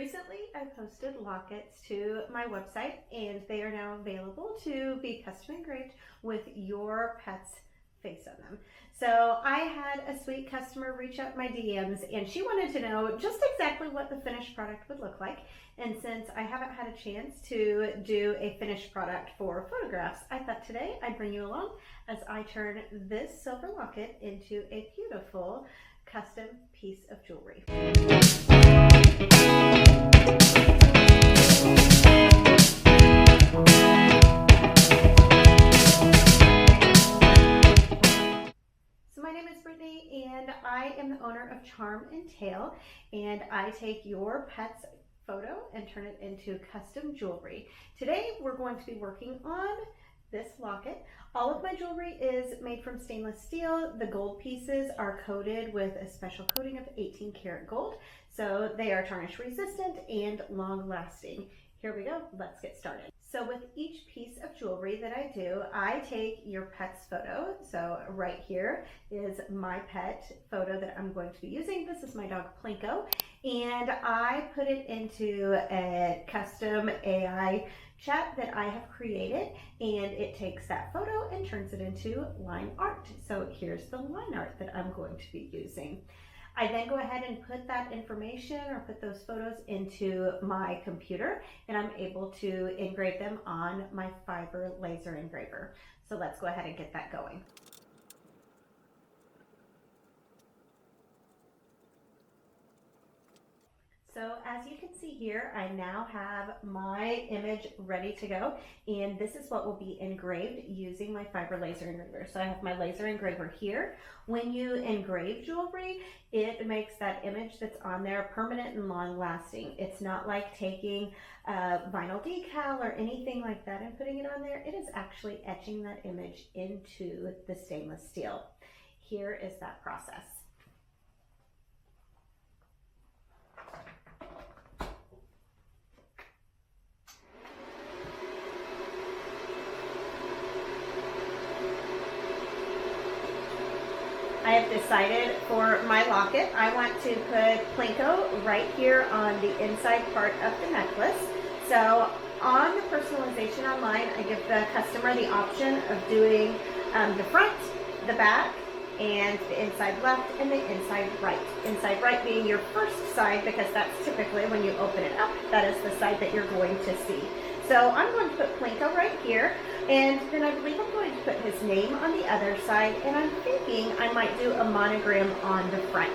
Recently, I posted lockets to my website, and they are now available to be custom engraved with your pet's face on them. So I had a sweet customer reach out my DMs, and she wanted to know just exactly what the finished product would look like. And since I haven't had a chance to do a finished product for photographs, I thought today I'd bring you along as I turn this silver locket into a beautiful custom piece of jewelry. My name is Brittany, and I am the owner of Charm and Tail, and I take your pet's photo and turn it into custom jewelry. Today we're going to be working on this locket. All of my jewelry is made from stainless steel. The gold pieces are coated with a special coating of 18 karat gold, so they are tarnish resistant and long lasting. Here we go, let's get started. So with each piece of jewelry that I do, I take your pet's photo. So right here is my pet photo that I'm going to be using. This is my dog Plinko, and I put it into a custom AI chat that I have created, and it takes that photo and turns it into line art. So here's the line art that I'm going to be using. I then go ahead and put that information or put those photos into my computer, and I'm able to engrave them on my fiber laser engraver. So let's go ahead and get that going. So as you can see here, I now have my image ready to go, and this is what will be engraved using my fiber laser engraver. So I have my laser engraver here. When you engrave jewelry, it makes that image that's on there permanent and long lasting. It's not like taking a vinyl decal or anything like that and putting it on there. It is actually etching that image into the stainless steel. Here is that process. I have decided for my locket, I want to put Plinko right here on the inside part of the necklace. So on the personalization online, I give the customer the option of doing the front, the back, and the inside left and the inside right. Inside right being your first side, because that's typically when you open it up, that is the side that you're going to see. So I'm going to put Plinko right here, and then I believe I'm going to put his name on the other side, and I'm thinking I might do a monogram on the front.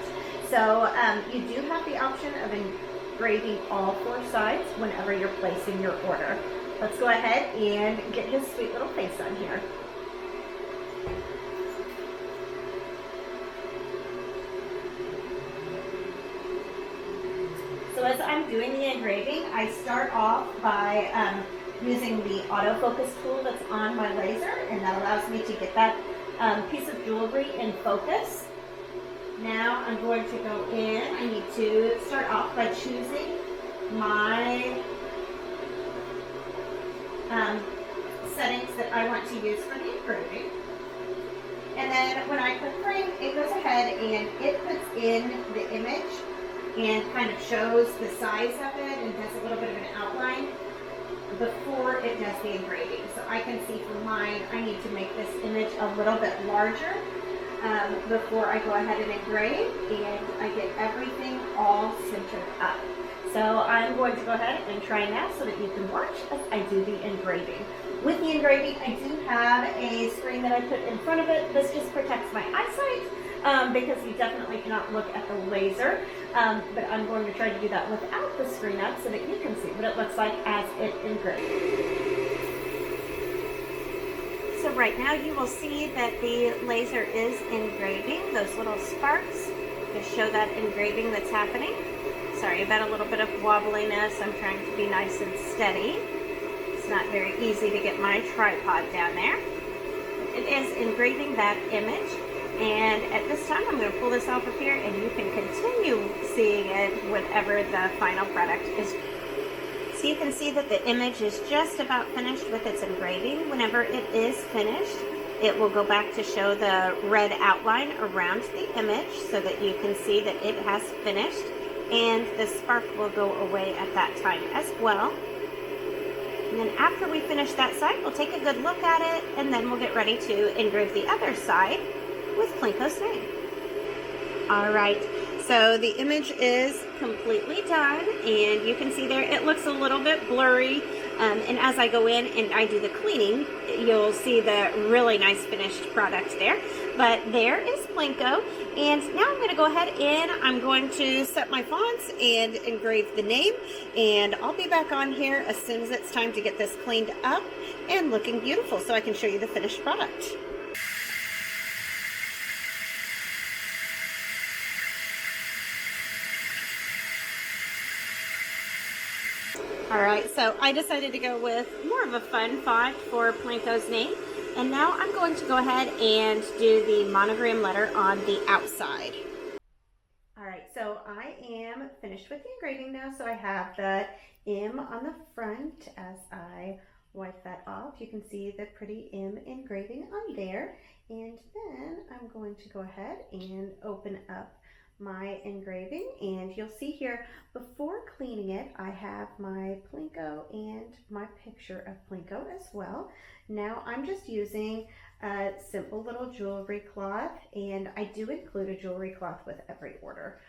So you do have the option of engraving all four sides whenever you're placing your order. Let's go ahead and get his sweet little face on here. So as I'm doing the engraving, I start off by using the autofocus tool that's on my laser, and that allows me to get that piece of jewelry in focus. Now I'm going to go in. I need to start off by choosing my settings that I want to use for the engraving. And then when I click frame, it goes ahead and it puts in the image and kind of shows the size of it and does a little bit of an outline before it does the engraving. So I can see for mine, I need to make this image a little bit larger before I go ahead and engrave, and I get everything all centered up. So I'm going to go ahead and try now so that you can watch as I do the engraving. With the engraving, I do have a screen that I put in front of it. This just protects my eyesight because you definitely cannot look at the laser. But I'm going to try to do that without the screen up so that you can see what it looks like as it engraves. So right now you will see that the laser is engraving. Those little sparks just show that engraving that's happening. Sorry about a little bit of wobbliness. I'm trying to be nice and steady. It's not very easy to get my tripod down there. It is engraving that image. And at this time, I'm going to pull this off of here, and you can continue seeing it whenever the final product is. So you can see that the image is just about finished with its engraving. Whenever it is finished, it will go back to show the red outline around the image so that you can see that it has finished. and the spark will go away at that time as well. And then after we finish that side, we'll take a good look at it, and then we'll get ready to engrave the other side with Plinko's name. All right, so the image is completely done, and you can see there it looks a little bit blurry. And as I go in and I do the cleaning, you'll see the really nice finished product there. But there is Plinko, and now I'm going to go ahead and I'm going to set my fonts and engrave the name, and I'll be back on here as soon as it's time to get this cleaned up and looking beautiful so I can show you the finished product. All right, so I decided to go with more of a fun font for Plinko's name, and now I'm going to go ahead and do the monogram letter on the outside. All right, so I am finished with the engraving now, so I have the M on the front. As I wipe that off, you can see the pretty M engraving on there, and then I'm going to go ahead and open up my engraving, and you'll see here before cleaning it I have my Plinko and my picture of Plinko as well. Now I'm just using a simple little jewelry cloth, and I do include a jewelry cloth with every order,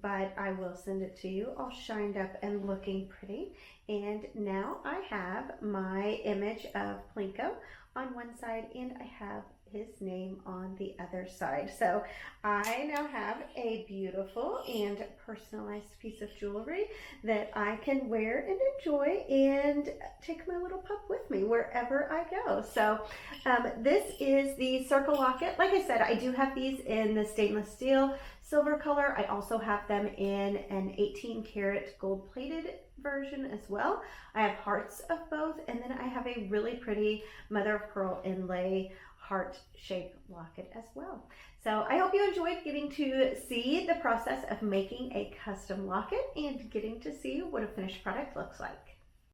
but I will send it to you all shined up and looking pretty. And now I have my image of Plinko on one side, and I have his name on the other side. So I now have a beautiful and personalized piece of jewelry that I can wear and enjoy and take my little pup with me wherever I go. So this is the circle locket. Like I said, I do have these in the stainless steel silver color. I also have them in an 18 karat gold plated version as well. I have hearts of both, and then I have a really pretty mother of pearl inlay heart-shaped locket as well. So I hope you enjoyed getting to see the process of making a custom locket and getting to see what a finished product looks like.